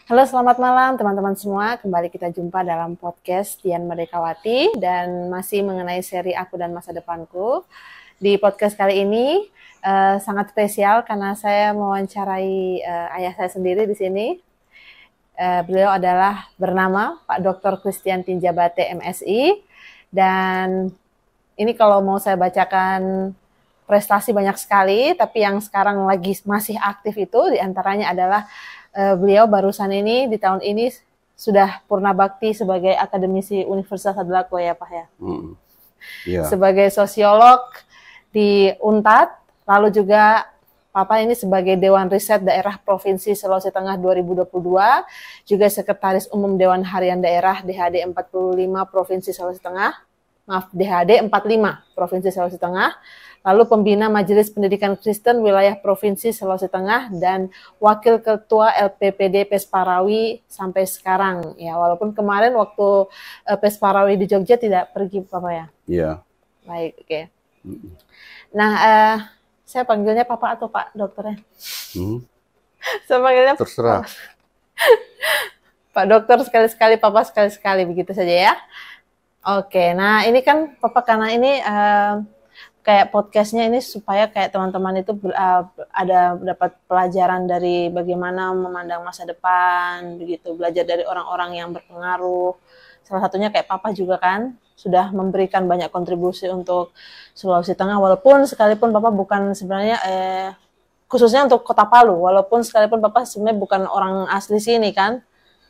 Halo, selamat malam teman-teman semua. Kembali kita jumpa dalam podcast Dian Merdekawati dan masih mengenai seri Aku dan Masa Depanku. Di podcast kali ini sangat spesial karena saya mewawancarai ayah saya sendiri di sini. Beliau adalah bernama Pak Dr. Christian Tinjabate MSI, dan ini kalau mau saya bacakan prestasi banyak sekali, tapi yang sekarang lagi masih aktif itu diantaranya adalah beliau barusan ini di tahun ini sudah purna bakti sebagai akademisi Universitas Adlako ya Pak ya. Yeah. Sebagai sosiolog di UNTAD, lalu juga Papa ini sebagai Dewan Riset Daerah Provinsi Sulawesi Tengah 2022, juga Sekretaris Umum Dewan Harian Daerah DHD 45 Provinsi Sulawesi Tengah, DHD 45 Provinsi Sulawesi Tengah, lalu pembina Majelis Pendidikan Kristen Wilayah Provinsi Sulawesi Tengah, dan Wakil Ketua LPPD Pesparawi sampai sekarang. Ya, walaupun kemarin waktu Pesparawi di Jogja tidak pergi Papa ya? Iya. Baik, oke. Nah, saya panggilnya Papa atau Pak dokternya? Saya panggilnya terserah. Pak dokter sekali-sekali, Papa sekali-sekali, begitu saja ya. Oke, nah ini kan Papa karena ini kayak podcastnya ini supaya kayak teman-teman itu ada dapat pelajaran dari bagaimana memandang masa depan, begitu, belajar dari orang-orang yang berpengaruh. Salah satunya kayak Papa juga kan sudah memberikan banyak kontribusi untuk Sulawesi Tengah, walaupun sekalipun Papa bukan sebenarnya khususnya untuk Kota Palu, walaupun sekalipun Papa sebenarnya bukan orang asli sini kan,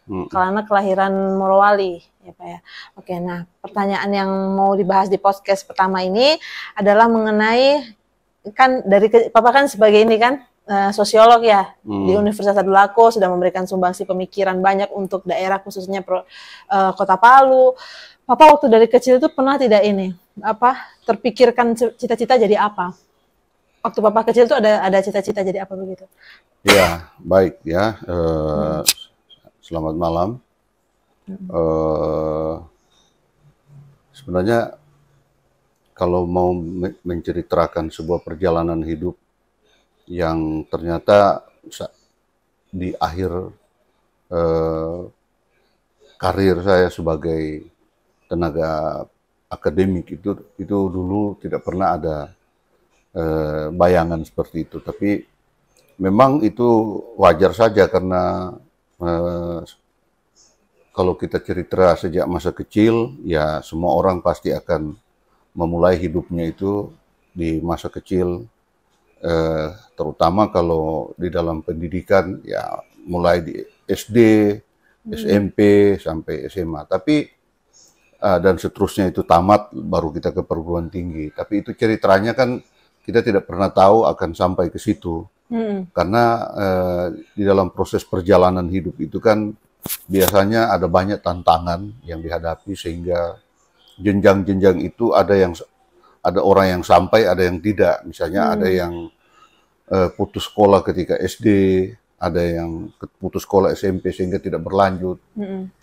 karena kelahiran Morowali ya Pak ya. Oke, nah pertanyaan yang mau dibahas di podcast pertama ini adalah mengenai, kan dari Papa kan sebagai ini kan sosiolog ya di Universitas Adlako, sudah memberikan sumbangsi pemikiran banyak untuk daerah khususnya Kota Palu. Papa waktu dari kecil itu pernah tidak ini terpikirkan cita-cita jadi apa? Waktu Papa kecil itu ada cita-cita jadi apa begitu? Ya, baik ya. Selamat malam. Sebenarnya kalau mau menceritakan sebuah perjalanan hidup yang ternyata di akhir karir saya sebagai tenaga akademik itu dulu tidak pernah ada bayangan seperti itu. Tapi memang itu wajar saja karena kalau kita cerita sejak masa kecil, ya semua orang pasti akan memulai hidupnya itu di masa kecil, terutama kalau di dalam pendidikan, ya mulai di SD, SMP, sampai SMA. Tapi dan seterusnya itu tamat, baru kita ke perguruan tinggi. Tapi itu ceritanya kan kita tidak pernah tahu akan sampai ke situ. Karena di dalam proses perjalanan hidup itu kan biasanya ada banyak tantangan yang dihadapi, sehingga jenjang-jenjang itu ada orang yang sampai, ada yang tidak. Misalnya ada yang putus sekolah ketika SD, ada yang putus sekolah SMP sehingga tidak berlanjut,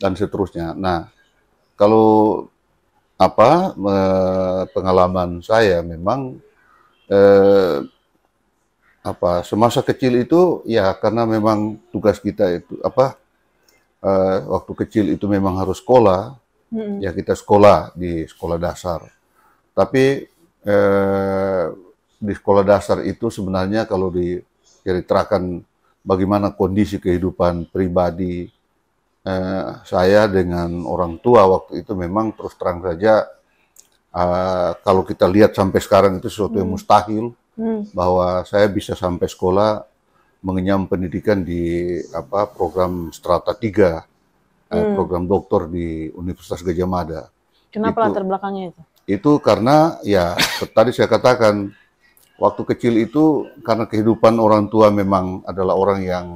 dan seterusnya. Nah, kalau pengalaman saya memang semasa kecil itu ya karena memang tugas kita itu waktu kecil itu memang harus sekolah, ya kita sekolah di sekolah dasar. Tapi di sekolah dasar itu sebenarnya kalau diceritakan bagaimana kondisi kehidupan pribadi saya dengan orang tua waktu itu, memang terus terang saja kalau kita lihat sampai sekarang itu sesuatu yang mustahil, bahwa saya bisa sampai sekolah mengenyam pendidikan di program Strata 3, program doktor di Universitas Gadjah Mada. Kenapa latar belakangnya itu? Itu karena ya tadi saya katakan, waktu kecil itu karena kehidupan orang tua memang adalah orang yang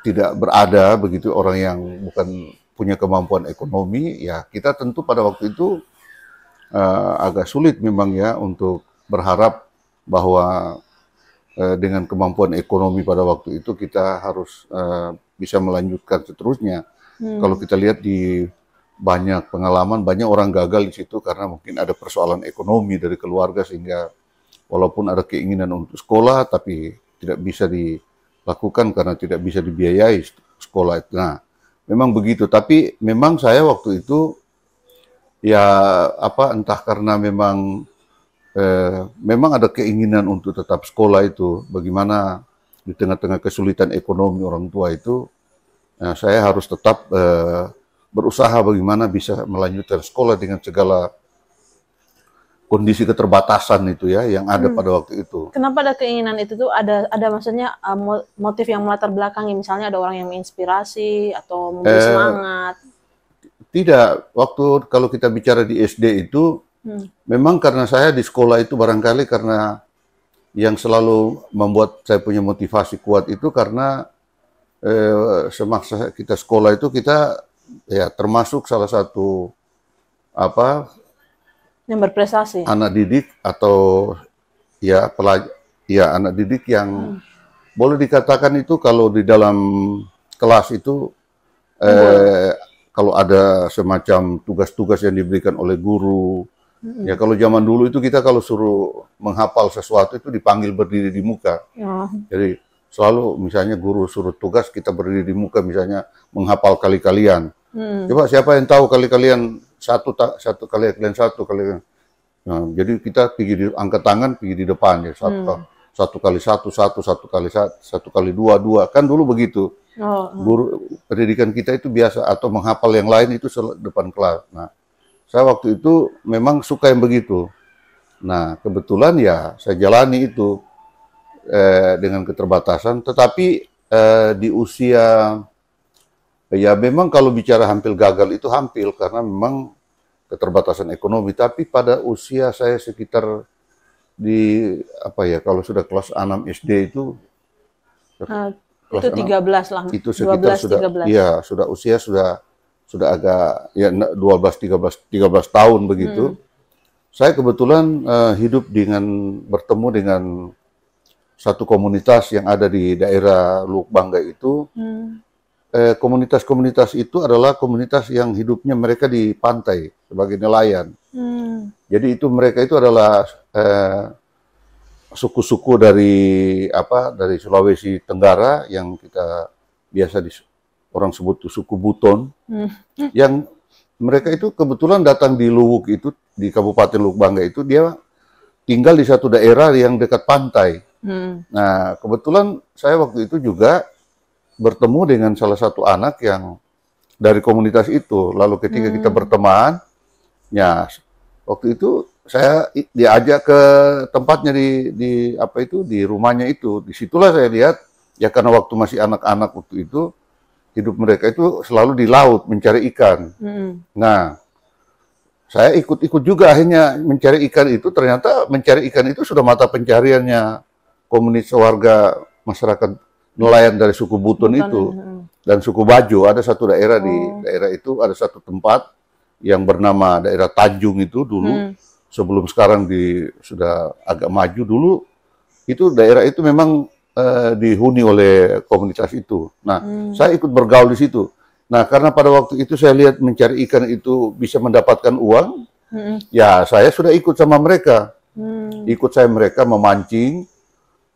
tidak berada, begitu, orang yang bukan punya kemampuan ekonomi, ya kita tentu pada waktu itu agak sulit memang ya untuk berharap bahwa dengan kemampuan ekonomi pada waktu itu kita harus bisa melanjutkan seterusnya. Kalau kita lihat di banyak pengalaman, banyak orang gagal di situ karena mungkin ada persoalan ekonomi dari keluarga, sehingga walaupun ada keinginan untuk sekolah tapi tidak bisa lakukan karena tidak bisa dibiayai sekolah itu. Nah, memang begitu. Tapi memang saya waktu itu ya entah karena memang ada keinginan untuk tetap sekolah itu. Bagaimana di tengah-tengah kesulitan ekonomi orang tua itu, saya harus tetap berusaha bagaimana bisa melanjutkan sekolah dengan segala kondisi keterbatasan itu ya yang ada pada waktu itu. Kenapa ada keinginan itu tuh? Ada maksudnya motif yang melatar belakangi, misalnya ada orang yang menginspirasi atau memberi semangat? Tidak, waktu kalau kita bicara di SD itu, memang karena saya di sekolah itu barangkali karena yang selalu membuat saya punya motivasi kuat itu karena semasa kita sekolah itu kita ya termasuk salah satu Yang berprestasi. anak didik atau ya anak didik yang boleh dikatakan itu kalau di dalam kelas itu kalau ada semacam tugas-tugas yang diberikan oleh guru, ya kalau zaman dulu itu kita kalau suruh menghafal sesuatu itu dipanggil berdiri di muka. Jadi selalu misalnya guru suruh tugas kita berdiri di muka misalnya menghafal kali-kalian. Coba siapa yang tahu kali-kalian satu kali-kalian satu kali. Nah, jadi kita pergi angkat tangan pergi di depan ya satu kali satu kali dua kan dulu begitu. Guru pendidikan kita itu biasa atau menghafal yang lain itu depan kelas. Nah, saya waktu itu memang suka yang begitu. Nah, kebetulan ya saya jalani itu dengan keterbatasan. Tetapi di usia ya memang kalau bicara hampir gagal itu hampir karena memang keterbatasan ekonomi. Tapi pada usia saya sekitar kalau sudah kelas 6 SD itu itu 13 lah. Itu sekitar 12, 13. Iya, usia sudah agak ya 12 13 tahun begitu. Saya kebetulan hidup bertemu dengan satu komunitas yang ada di daerah Lubuk Bangga itu. Komunitas-komunitas itu adalah komunitas yang hidupnya mereka di pantai sebagai nelayan. Jadi itu mereka itu adalah suku-suku dari Sulawesi Tenggara yang kita biasa orang sebut suku Buton. Yang mereka itu kebetulan datang di Luwuk itu di Kabupaten Lubuk Bangga itu dia tinggal di satu daerah yang dekat pantai. Nah, kebetulan saya waktu itu juga bertemu dengan salah satu anak yang dari komunitas itu. Lalu ketika kita berteman, ya waktu itu saya diajak ke tempatnya di rumahnya itu. Disitulah saya lihat ya karena waktu masih anak-anak waktu itu hidup mereka itu selalu di laut mencari ikan. Nah, saya ikut-ikut juga akhirnya mencari ikan itu. Ternyata mencari ikan itu sudah mata pencariannya komunitas warga masyarakat nelayan dari suku Buton itu dan suku Bajo. Ada satu daerah di daerah itu ada satu tempat yang bernama daerah Tanjung itu dulu sebelum sekarang sudah agak maju dulu itu daerah itu memang dihuni oleh komunitas itu. Nah, saya ikut bergaul di situ. Nah, karena pada waktu itu saya lihat mencari ikan itu bisa mendapatkan uang, ya saya sudah ikut sama mereka. Ikut mereka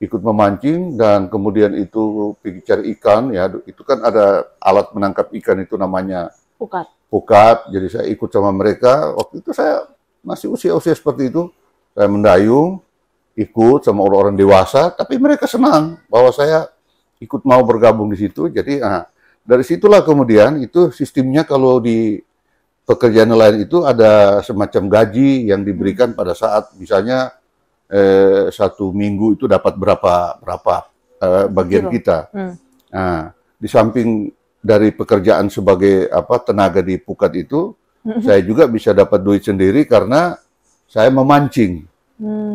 ikut memancing dan kemudian itu pergi cari ikan ya itu kan ada alat menangkap ikan itu namanya pukat. Jadi saya ikut sama mereka. Waktu itu saya masih usia seperti itu. Saya mendayung, ikut sama orang-orang dewasa, tapi mereka senang bahwa saya ikut mau bergabung di situ. Jadi dari situlah kemudian itu sistemnya kalau di pekerjaan nelayan itu ada semacam gaji yang diberikan pada saat misalnya 1 minggu itu dapat berapa bagian kita. Nah, di samping dari pekerjaan sebagai tenaga di pukat itu, saya juga bisa dapat duit sendiri karena saya memancing.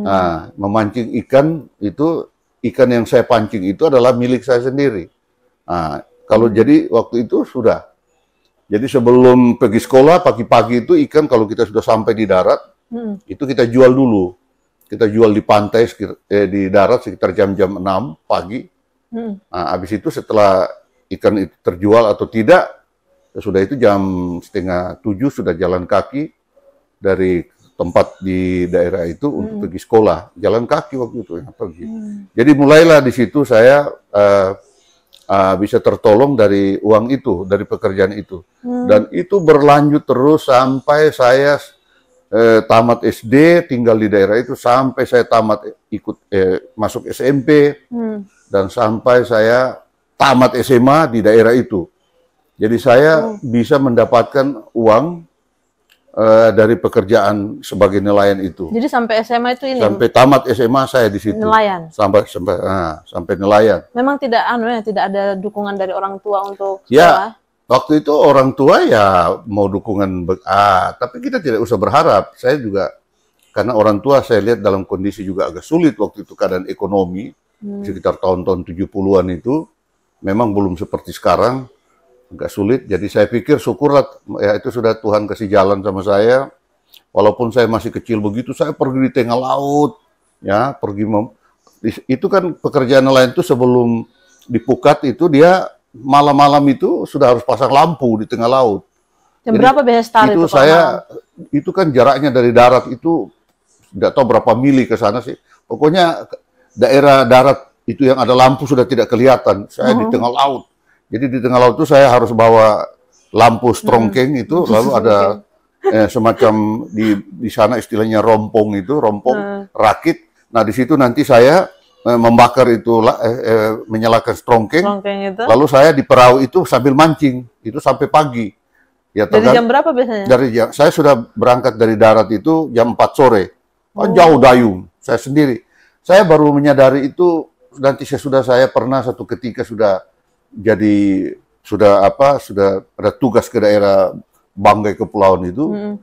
Nah, memancing ikan itu ikan yang saya pancing itu adalah milik saya sendiri. Nah, kalau jadi waktu itu sudah. Jadi sebelum pergi sekolah pagi-pagi itu ikan kalau kita sudah sampai di darat itu kita jual dulu. Kita jual di pantai di darat sekitar jam-jam 6 pagi. Nah, habis itu setelah ikan itu terjual atau tidak, sudah itu jam 6:30 sudah jalan kaki dari tempat di daerah itu untuk pergi sekolah, jalan kaki waktu itu yang pergi. Jadi mulailah di situ saya bisa tertolong dari uang itu, dari pekerjaan itu. Dan itu berlanjut terus sampai saya tamat SD, tinggal di daerah itu, sampai saya tamat masuk SMP, dan sampai saya tamat SMA di daerah itu. Jadi saya bisa mendapatkan uang dari pekerjaan sebagai nelayan itu. Jadi sampai SMA itu ini? Sampai tamat SMA saya di situ. Nelayan? Sampai nelayan. Memang tidak tidak ada dukungan dari orang tua untuk sekolah? Ya, waktu itu orang tua ya mau dukungan, tapi kita tidak usah berharap. Saya juga, karena orang tua saya lihat dalam kondisi juga agak sulit waktu itu, keadaan ekonomi, sekitar tahun-tahun 70-an itu, memang belum seperti sekarang, agak sulit. Jadi saya pikir syukurlah, ya itu sudah Tuhan kasih jalan sama saya. Walaupun saya masih kecil begitu, saya pergi di tengah laut, ya itu kan pekerjaan nelayan itu sebelum dipukat itu dia malam-malam itu sudah harus pasang lampu di tengah laut. Jam berapa biasa start itu itu kan jaraknya dari darat itu tidak tahu berapa mili ke sana sih. Pokoknya daerah darat itu yang ada lampu sudah tidak kelihatan. Saya di tengah laut. Jadi di tengah laut itu saya harus bawa lampu strongking itu, lalu ada semacam di sana istilahnya rompong rakit. Nah di situ nanti saya membakar itu, menyalakan strongking itu. Lalu saya di perahu itu sambil mancing, itu sampai pagi. Ya, dari jam berapa biasanya? Saya sudah berangkat dari darat itu jam 4 sore. Jauh dayung, saya sendiri. Saya baru menyadari itu nanti saya pernah satu ketika sudah ada tugas ke daerah Banggai Kepulauan itu.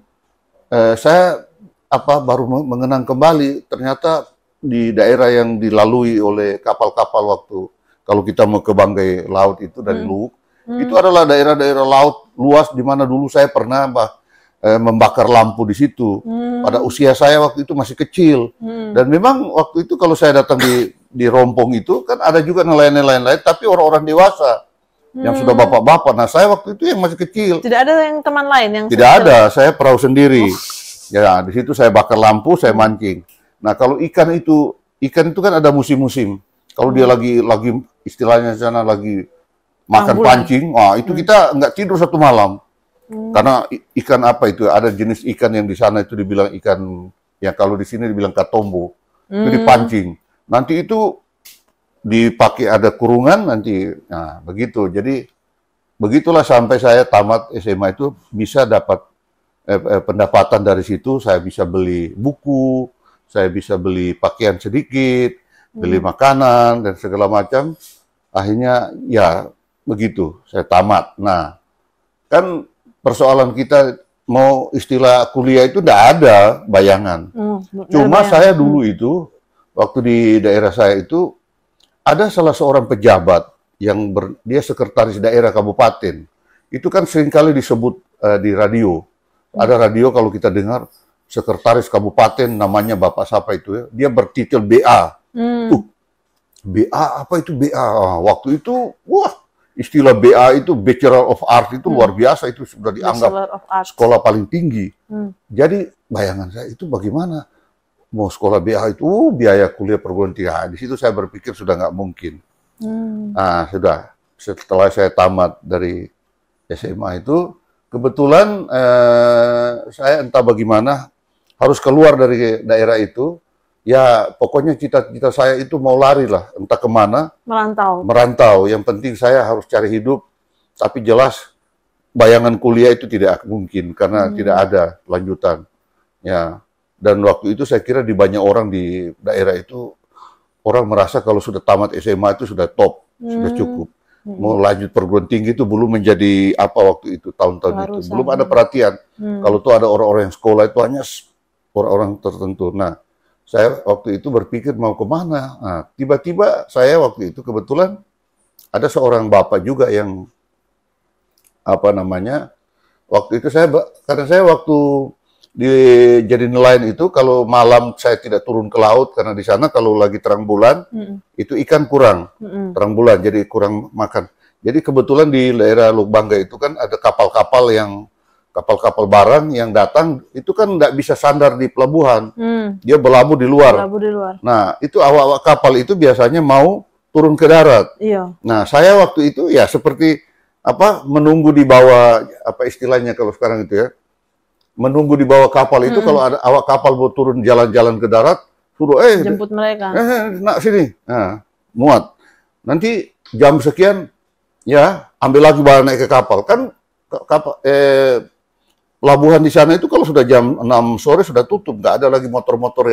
Saya baru mengenang kembali, ternyata di daerah yang dilalui oleh kapal-kapal waktu kalau kita mau ke Banggai Laut itu dari Luwuk, itu adalah daerah-daerah laut luas di mana dulu saya pernah membakar lampu di situ. Pada usia saya waktu itu masih kecil. Dan memang waktu itu kalau saya datang di rompong itu kan ada juga nelayan-nelayan lain, tapi orang-orang dewasa yang sudah bapak-bapak. Nah saya waktu itu yang masih kecil. Tidak ada yang teman lain yang? Tidak ada, saya perahu sendiri. Ya di situ saya bakar lampu, saya mancing. Nah kalau ikan itu kan ada musim-musim. Kalau dia lagi istilahnya sana lagi makan pancing, itu kita nggak tidur satu malam. Karena ikan apa itu? Ada jenis ikan yang di sana itu dibilang ikan, ya kalau di sini dibilang katombo. Itu dipancing. Nanti itu dipakai ada kurungan nanti. Nah, begitu. Jadi begitulah sampai saya tamat SMA itu bisa dapat pendapatan dari situ. Saya bisa beli buku, saya bisa beli pakaian sedikit, beli makanan dan segala macam. Akhirnya ya begitu, saya tamat. Nah, kan persoalan kita mau istilah kuliah itu tidak ada bayangan. Cuma saya dulu itu waktu di daerah saya itu ada salah seorang pejabat yang dia sekretaris daerah kabupaten. Itu kan seringkali disebut di radio. Ada radio kalau kita dengar sekretaris kabupaten namanya Bapak siapa itu ya. Dia bertitel BA. BA apa itu BA? Waktu itu istilah BA itu Bachelor of Art itu luar biasa, itu sudah dianggap sekolah paling tinggi. Jadi bayangan saya itu bagaimana mau sekolah BA itu biaya kuliah perguruan tinggi. Di situ saya berpikir sudah nggak mungkin. Nah sudah setelah saya tamat dari SMA itu kebetulan saya entah bagaimana harus keluar dari daerah itu. Ya pokoknya cita-cita saya itu mau lari lah, entah kemana. Merantau. Yang penting saya harus cari hidup, tapi jelas bayangan kuliah itu tidak mungkin karena tidak ada lanjutan. Ya, dan waktu itu saya kira di banyak orang di daerah itu orang merasa kalau sudah tamat SMA itu sudah top, sudah cukup. Mau lanjut perguruan tinggi itu belum menjadi apa waktu itu tahun-tahun itu, belum ada perhatian. Kalau tuh ada orang-orang yang sekolah itu hanya orang-orang tertentu. Nah, saya waktu itu berpikir mau kemana. Nah, tiba-tiba saya waktu itu kebetulan ada seorang bapak juga yang waktu itu karena saya waktu jadi nelayan itu kalau malam saya tidak turun ke laut karena di sana kalau lagi terang bulan itu ikan kurang terang bulan jadi kurang makan. Jadi kebetulan di daerah Lubangga itu kan ada kapal-kapal yang kapal-kapal barang yang datang itu kan nggak bisa sandar di pelabuhan, dia berlabuh di luar. Berlabuh di luar. Nah, itu awak-awak kapal itu biasanya mau turun ke darat. Iya. Nah, saya waktu itu ya seperti menunggu di bawah, istilahnya kalau sekarang itu ya, menunggu di bawah kapal itu kalau ada awak kapal mau turun jalan-jalan ke darat, suruh jemput mereka. Nak sini, muat. Nanti jam sekian, ya ambil lagi barang naik ke kapal. Kan pelabuhan di sana itu kalau sudah jam 6 sore sudah tutup, nggak ada lagi motor-motor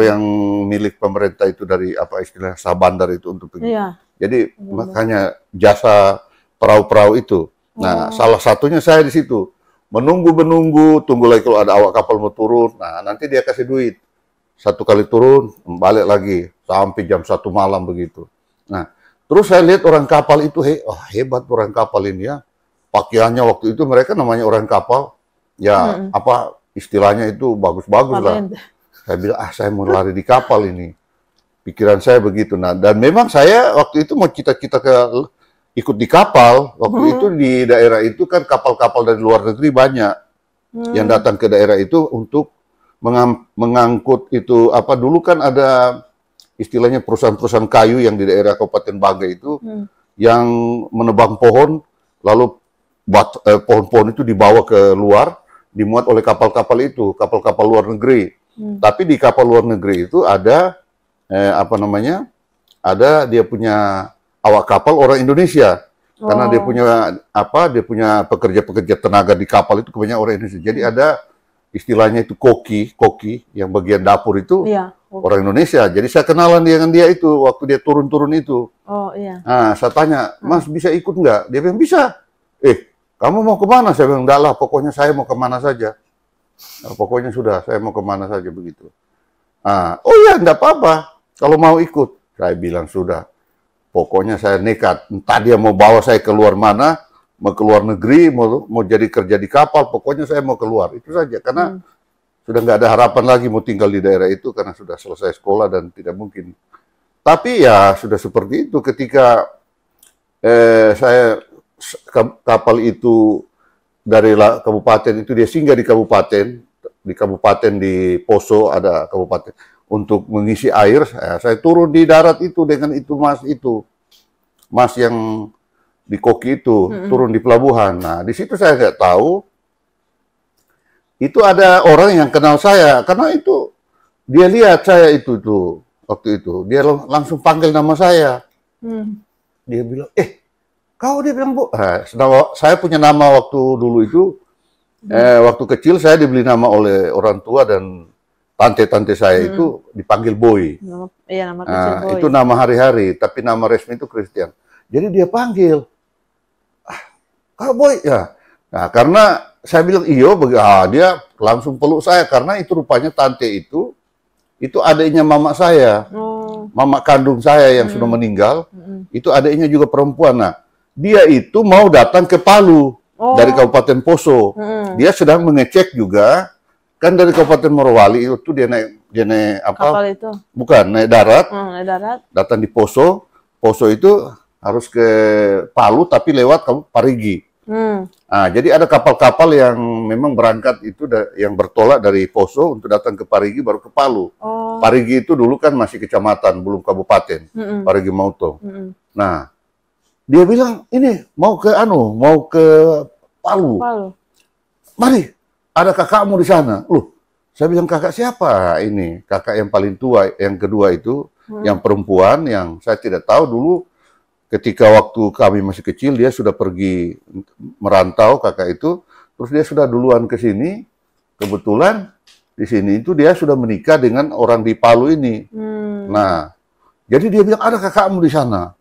yang milik pemerintah itu dari istilah sah bandar itu untuk pergi. Iya. Jadi makanya jasa perahu-perahu itu. Nah, salah satunya saya di situ. Menunggu, tunggu lagi kalau ada awak kapal mau turun. Nah, nanti dia kasih duit. Satu kali turun, balik lagi sampai jam 1 malam begitu. Nah, terus saya lihat orang kapal itu, hebat orang kapal ini ya. Pakaiannya waktu itu mereka namanya orang kapal, ya istilahnya itu bagus-bagus lah. Saya bilang, saya mau lari di kapal ini. Pikiran saya begitu. Nah, dan memang saya waktu itu mau cita-cita ikut di kapal. Waktu itu di daerah itu kan kapal-kapal dari luar negeri banyak yang datang ke daerah itu untuk mengangkut itu dulu kan ada istilahnya perusahaan-perusahaan kayu yang di daerah Kabupaten Banggai itu yang menebang pohon, lalu pohon-pohon itu dibawa ke luar, dimuat oleh kapal-kapal itu, kapal-kapal luar negeri. Tapi di kapal luar negeri itu ada ada dia punya awak kapal orang Indonesia. Karena dia punya pekerja-pekerja tenaga di kapal itu kebanyakan orang Indonesia. Jadi ada istilahnya itu koki yang bagian dapur itu orang Indonesia. Jadi saya kenalan dengan dia itu waktu dia turun-turun itu. Oh iya. Nah, saya tanya, Mas bisa ikut nggak? Dia bilang bisa. Kamu mau kemana? Saya bilang enggak lah, pokoknya saya mau kemana saja. Nah, pokoknya sudah, saya mau kemana saja begitu. Oh ya, enggak apa-apa. Kalau mau ikut, saya bilang sudah. Pokoknya saya nekat. Entah dia mau bawa saya keluar mana, mau keluar negeri, mau jadi kerja di kapal, pokoknya saya mau keluar. Itu saja, karena sudah nggak ada harapan lagi mau tinggal di daerah itu karena sudah selesai sekolah dan tidak mungkin. Tapi ya sudah seperti itu ketika kapal itu dari kabupaten itu dia singgah di kabupaten di Poso ada kabupaten untuk mengisi air. Saya turun di darat itu dengan mas yang di koki itu turun di pelabuhan. Nah, di situ saya nggak tahu itu ada orang yang kenal saya karena itu dia lihat saya itu tuh waktu itu dia langsung panggil nama saya. Dia bilang, dia bilang, Bu, saya punya nama waktu dulu itu waktu kecil saya dibeli nama oleh orang tua dan tante-tante saya itu dipanggil Boy. Nama kecil Boy. Itu nama hari-hari, tapi nama resmi itu Christian. Jadi dia panggil, Kak Boy, ya. Nah, karena saya bilang iyo, dia langsung peluk saya karena itu rupanya tante itu adiknya mama saya, mama kandung saya yang sudah meninggal, itu adiknya juga perempuan. Nah, dia itu mau datang ke Palu dari Kabupaten Poso. Dia sedang mengecek juga, kan dari Kabupaten Morowali itu dia naik kapal itu? Bukan, naik darat. Naik darat. Datang di Poso. Poso itu harus ke Palu tapi lewat Parigi. Nah, jadi ada kapal-kapal yang memang berangkat itu yang bertolak dari Poso untuk datang ke Parigi baru ke Palu. Parigi itu dulu kan masih kecamatan, belum kabupaten. Parigi Mauto. Nah, dia bilang, ini mau ke Palu. Mari, ada kakakmu di sana. Loh, saya bilang kakak siapa? Ini kakak yang paling tua, yang kedua itu, yang perempuan, yang saya tidak tahu dulu. Ketika waktu kami masih kecil, dia sudah pergi merantau, kakak itu. Terus dia sudah duluan ke sini. Kebetulan di sini itu dia sudah menikah dengan orang di Palu ini. Nah, jadi dia bilang, ada kakakmu di sana.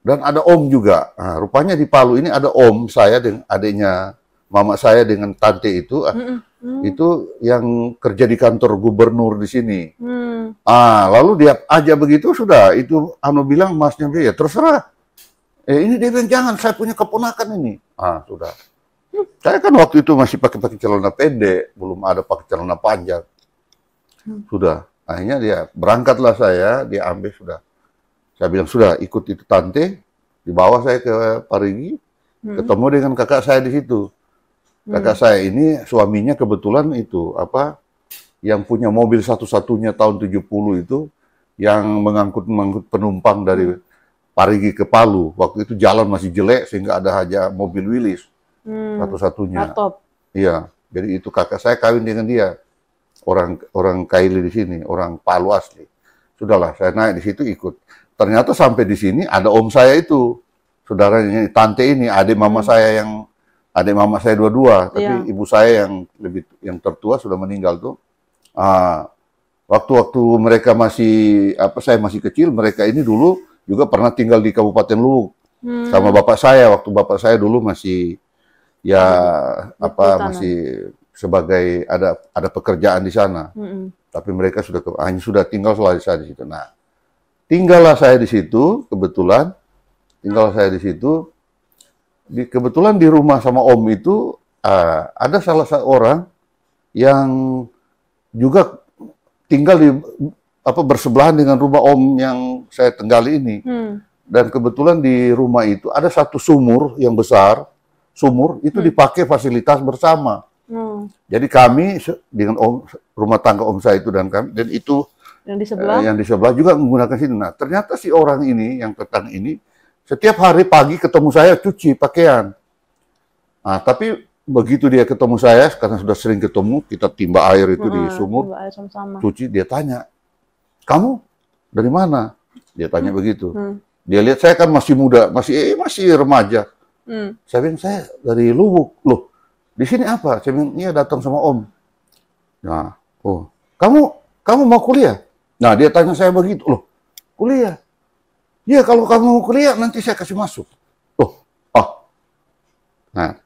Dan ada om juga. Nah, rupanya di Palu ini ada om saya dengan adiknya mama saya dengan tante itu. Itu yang kerja di kantor gubernur di sini. Lalu dia ajak begitu, sudah. Itu bilang, masnya dia, ya terserah. Ini dia bilang, jangan, saya punya keponakan ini. Sudah. Saya kan waktu itu masih pakai celana pendek, belum ada pakai celana panjang. Sudah. Akhirnya dia, berangkatlah saya, dia ambil, sudah. Saya bilang, sudah, ikut itu tante, dibawa saya ke Parigi, ketemu dengan kakak saya di situ. Kakak saya ini suaminya kebetulan itu apa yang punya mobil satu-satunya tahun 70 itu yang mengangkut penumpang dari Parigi ke Palu. Waktu itu jalan masih jelek sehingga ada aja mobil Willys satu-satunya. Top. Iya, jadi itu kakak saya kawin dengan dia. Orang Kaili di sini, orang Palu asli. Sudahlah, saya naik di situ ikut. Ternyata sampai di sini ada om saya itu, saudaranya, tante ini, adik mama saya dua-dua, tapi ibu saya yang tertua sudah meninggal tuh. Waktu-waktu mereka saya masih kecil, mereka ini dulu juga pernah tinggal di Kabupaten Luwuk sama bapak saya. Waktu bapak saya dulu masih masih sebagai ada pekerjaan di sana. Tapi mereka sudah tinggal selama saya di situ. Nah, tinggallah saya di situ kebetulan. Kebetulan di rumah sama om itu ada salah satu orang yang juga tinggal bersebelahan dengan rumah om yang saya tinggali ini. Dan kebetulan di rumah itu ada satu sumur yang besar. Sumur itu dipakai fasilitas bersama. Jadi kami dengan rumah tangga om saya itu dan itu yang di sebelah juga menggunakan situ. Nah, ternyata si orang ini yang tetangga ini setiap hari pagi ketemu saya cuci pakaian. Nah, tapi begitu dia ketemu saya, karena sudah sering ketemu, kita timba air itu di sumur, cuci, dia tanya, kamu dari mana? Dia tanya begitu. Dia lihat saya kan masih muda, masih remaja. Saya bilang, saya dari Luwuk. Loh, di sini apa? Saya bilang, iya datang sama om. Nah, kamu mau kuliah? Nah, dia tanya saya begitu. Loh, kuliah? Ya, kalau kamu mau kuliah, nanti saya kasih masuk. Nah,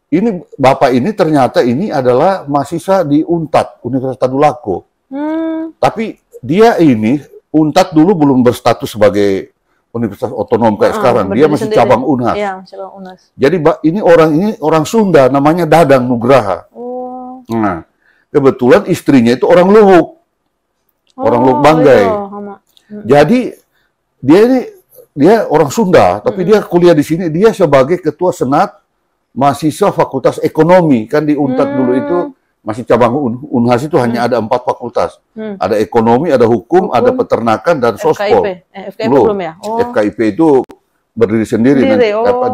ini bapak ini ternyata ini adalah mahasiswa di UNTAD, Universitas Tadulako. Tapi dia ini, UNTAD dulu belum berstatus sebagai universitas otonom kayak sekarang. Dia masih sendiri. Cabang Unhas. Iya, cabang Unhas. Jadi ini orang Sunda, namanya Dadang Nugraha. Nah, kebetulan istrinya itu orang Luwuk. Orang Luwuk Banggai. Jadi dia orang Sunda, tapi dia kuliah di sini. Dia sebagai ketua senat mahasiswa Fakultas Ekonomi. Kan di UNTAD dulu itu masih cabang Unhas itu hanya ada 4 fakultas. Ada ekonomi, ada hukum, ada peternakan, dan sospol. FKIP belum ya? FKIP itu berdiri sendiri.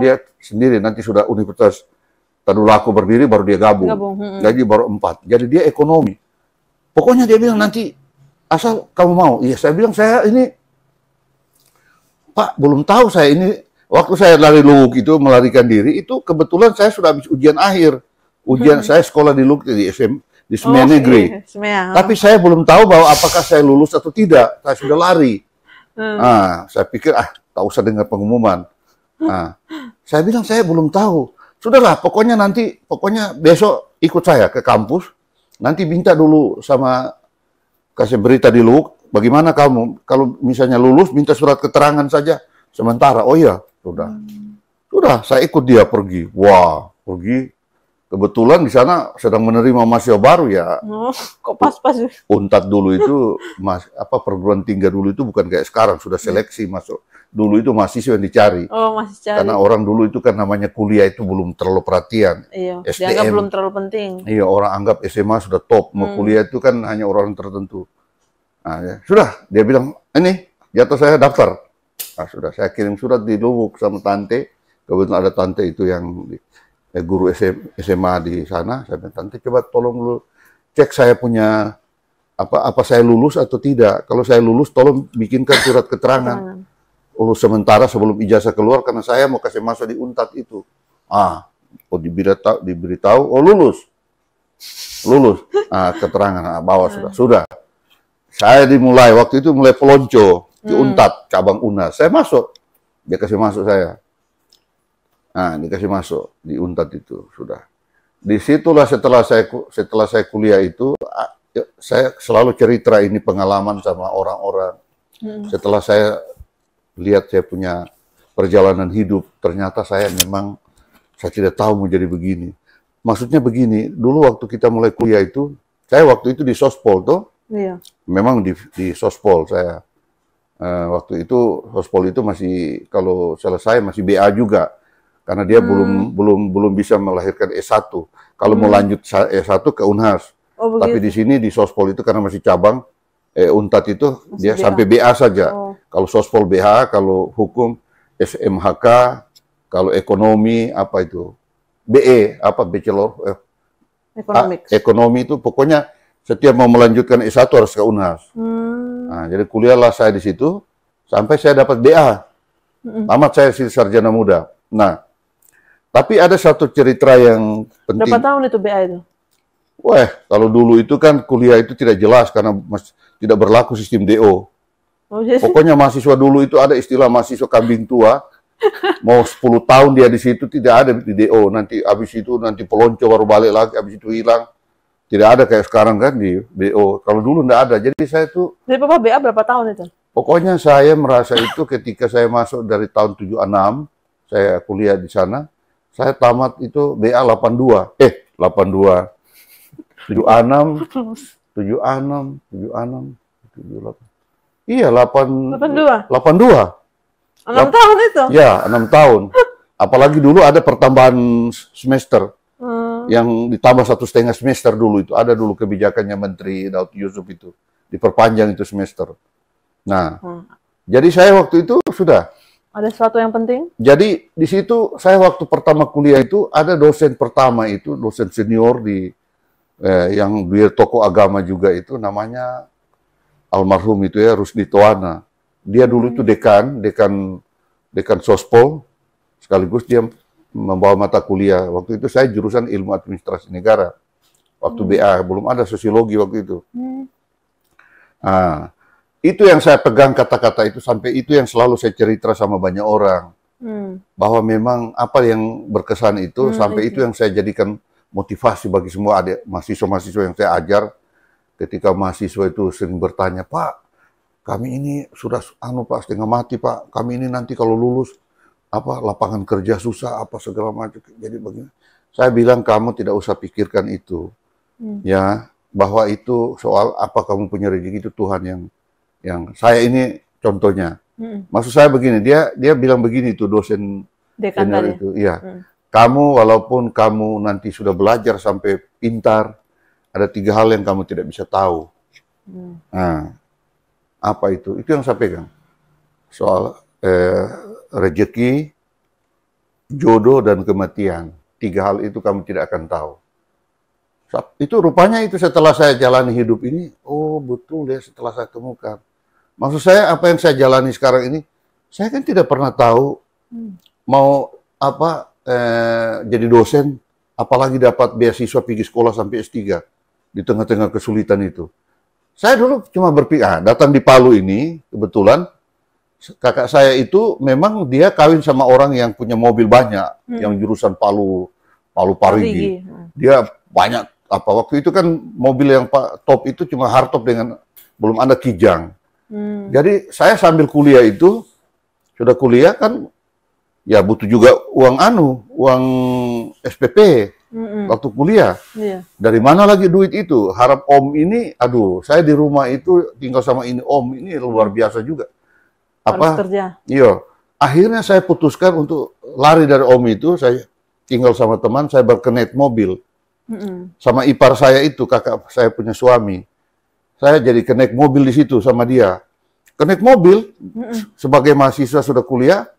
Dia sendiri, nanti sudah Universitas Tadulako berdiri, baru dia gabung. Jadi baru 4. Jadi dia ekonomi. Pokoknya dia bilang nanti, asal kamu mau. Iya, saya bilang saya ini, Pak, belum tahu saya ini. Waktu saya lari Luwuk itu, melarikan diri, itu kebetulan saya sudah habis ujian akhir. Saya sekolah di Luwuk, di Semea Negeri. Tapi saya belum tahu bahwa apakah saya lulus atau tidak. Saya sudah lari. Saya pikir, tak usah dengar pengumuman. Saya bilang, saya belum tahu. Sudahlah, pokoknya besok ikut saya ke kampus. Nanti minta dulu kasih berita di Luwuk. Bagaimana kamu? Kalau misalnya lulus, minta surat keterangan saja. Sementara, oh iya, sudah. Sudah, saya ikut dia pergi. Wah, pergi. Kebetulan di sana sedang menerima mahasiswa baru ya. Kok pas-pas? UNTAD dulu itu, perguruan tinggi dulu itu bukan kayak sekarang, sudah seleksi masuk. Dulu itu mahasiswa yang dicari. Masih cari. Karena orang dulu itu kan namanya kuliah itu belum terlalu perhatian. Iya, dianggap belum terlalu penting. Iya, orang anggap SMA sudah top. Mau kuliah itu kan hanya orang tertentu. Nah, ya. Sudah, dia bilang, ini jatuh saya daftar. Nah, sudah, saya kirim surat di Luwuk sama tante. Kebetulan ada tante itu yang guru SMA di sana. Saya bilang, tante coba tolong dulu cek saya punya apa saya lulus atau tidak. Kalau saya lulus, tolong bikinkan surat keterangan. Lulus sementara sebelum ijazah keluar, karena saya mau kasih masuk di UNTAD itu. Diberitahu, lulus. Keterangan, bawa sudah. Saya waktu itu mulai pelonco di UNTAD, cabang UNAS. Saya masuk, dia kasih masuk saya. Dikasih masuk di UNTAD itu, sudah. Disitulah setelah saya kuliah itu, saya selalu cerita ini pengalaman sama orang-orang. Setelah saya lihat saya punya perjalanan hidup, ternyata saya tidak tahu mau jadi begini. Maksudnya begini, dulu waktu kita mulai kuliah itu, saya waktu itu di Sospol tuh, memang di Sospol saya. Waktu itu Sospol itu masih, kalau selesai masih BA juga, karena dia belum bisa melahirkan S1. Kalau mau lanjut S1 ke Unhas. Oh, Tapi begitu. di sini di Sospol itu karena masih cabang, Untat itu Masih dia BA. sampai BA saja. Oh. Kalau Sospol BH, kalau hukum SMHK, kalau ekonomi apa itu? BE, apa Bachelor Economics. ekonomi itu pokoknya setiap mau melanjutkan S1 harus ke Unhas. Nah, jadi kuliahlah saya di situ sampai saya dapat BA. Tamat saya sarjana muda. Nah, tapi ada satu cerita yang penting. Berapa tahun itu BA itu? Wah, kalau dulu itu kan kuliah itu tidak jelas karena tidak berlaku sistem DO. Oh, jadi Pokoknya mahasiswa dulu itu ada istilah mahasiswa kambing tua. Mau 10 tahun dia di situ tidak ada di DO. Nanti habis itu nanti pelonco baru balik lagi, habis itu hilang. Tidak ada kayak sekarang kan di DO. Kalau dulu tidak ada. Jadi saya tuh Jadi Papa BA berapa tahun itu? pokoknya saya merasa itu ketika saya masuk dari tahun 76, saya kuliah di sana, saya tamat itu BA 82. 82. 76, 76, 76, 78. Iya, 82. 82. 6 tahun itu? Ya, 6 tahun. Apalagi dulu ada pertambahan semester yang ditambah 1,5 semester dulu itu. Ada dulu kebijakannya Menteri Daud Yusuf itu. Diperpanjang itu semester. Nah, jadi saya waktu itu sudah. Ada sesuatu yang penting? Jadi di situ saya waktu pertama kuliah itu ada dosen pertama itu, dosen senior di yang dia tokoh agama juga itu namanya almarhum itu ya Rusdi Toana. Dia dulu itu dekan Sospol, sekaligus dia membawa mata kuliah. Waktu itu saya jurusan ilmu administrasi negara. Waktu BA, belum ada sosiologi waktu itu. Nah, itu yang saya pegang kata-kata itu, sampai itu yang selalu saya cerita sama banyak orang. Bahwa memang apa yang berkesan itu, sampai itu yang saya jadikan motivasi bagi semua adik mahasiswa-mahasiswa yang saya ajar. Ketika mahasiswa itu sering bertanya, Pak, kami ini sudah Pak setengah mati Pak, kami ini nanti kalau lulus apa lapangan kerja susah apa segala macam. Jadi begini, saya bilang kamu tidak usah pikirkan itu, ya bahwa itu soal apa kamu punya rezeki itu Tuhan yang saya ini contohnya. Maksud saya begini, dia bilang begini tuh dosen Dekan senior tadi. itu, iya. Kamu walaupun kamu nanti sudah belajar sampai pintar, ada 3 hal yang kamu tidak bisa tahu. Nah, apa itu? Itu yang saya pegang. Soal rezeki, jodoh, dan kematian. 3 hal itu kamu tidak akan tahu. Itu rupanya itu setelah saya jalani hidup ini, oh betul ya setelah saya temukan. Maksud saya apa yang saya jalani sekarang ini, saya kan tidak pernah tahu mau apa jadi dosen, apalagi dapat beasiswa pergi sekolah sampai S3 di tengah-tengah kesulitan itu. Saya dulu cuma berpikir, datang di Palu ini, kebetulan kakak saya itu memang dia kawin sama orang yang punya mobil banyak, yang jurusan Palu Parigi. Dia banyak, apa waktu itu kan mobil yang top itu cuma hardtop dengan, belum ada Kijang. Jadi saya sambil kuliah itu, sudah kuliah kan, ya butuh juga uang SPP. Waktu kuliah. Dari mana lagi duit itu? Harap om ini, aduh, saya di rumah itu tinggal sama ini om, ini luar biasa juga. Harus kerja. Iya. Akhirnya saya putuskan untuk lari dari om itu, saya tinggal sama teman, saya berkenet mobil. Sama ipar saya itu, kakak saya punya suami. Saya jadi kenek mobil di situ sama dia. Kenek mobil, sebagai mahasiswa sudah kuliah,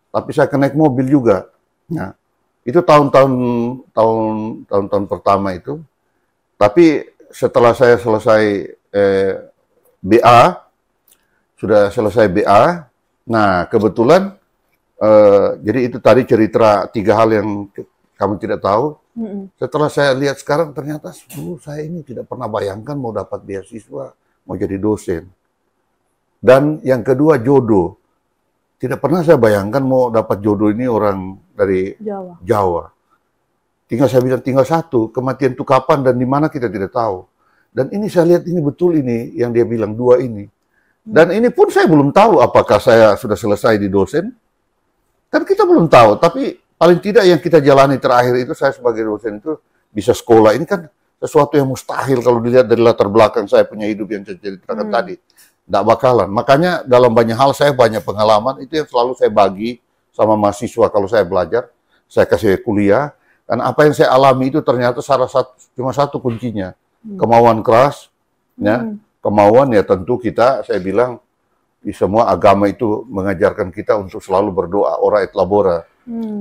tapi saya kenek mobil juga. Nah, itu tahun-tahun pertama itu. Tapi setelah saya selesai BA, sudah selesai BA, nah kebetulan, jadi itu tadi cerita 3 hal yang kamu tidak tahu. Setelah saya lihat sekarang, ternyata saya ini tidak pernah bayangkan mau dapat beasiswa, mau jadi dosen. Dan yang kedua, jodoh. Tidak pernah saya bayangkan mau dapat jodoh ini orang dari Jawa. Tinggal saya bilang, tinggal satu, kematian itu kapan dan di mana kita tidak tahu. Dan ini saya lihat ini betul ini, yang dia bilang 2 ini. Dan ini pun saya belum tahu apakah saya sudah selesai di dosen. Kan kita belum tahu, tapi paling tidak yang kita jalani terakhir itu, saya sebagai dosen itu bisa sekolah. Ini kan sesuatu yang mustahil kalau dilihat dari latar belakang saya punya hidup yang saya ceritakan tadi. Nggak bakalan. Makanya dalam banyak hal saya banyak pengalaman, itu yang selalu saya bagi sama mahasiswa kalau saya belajar. Saya kasih kuliah, Karena apa yang saya alami itu ternyata cuma satu kuncinya, kemauan keras, ya, kemauan ya tentu saya bilang di semua agama itu mengajarkan kita untuk selalu berdoa, ora et labora.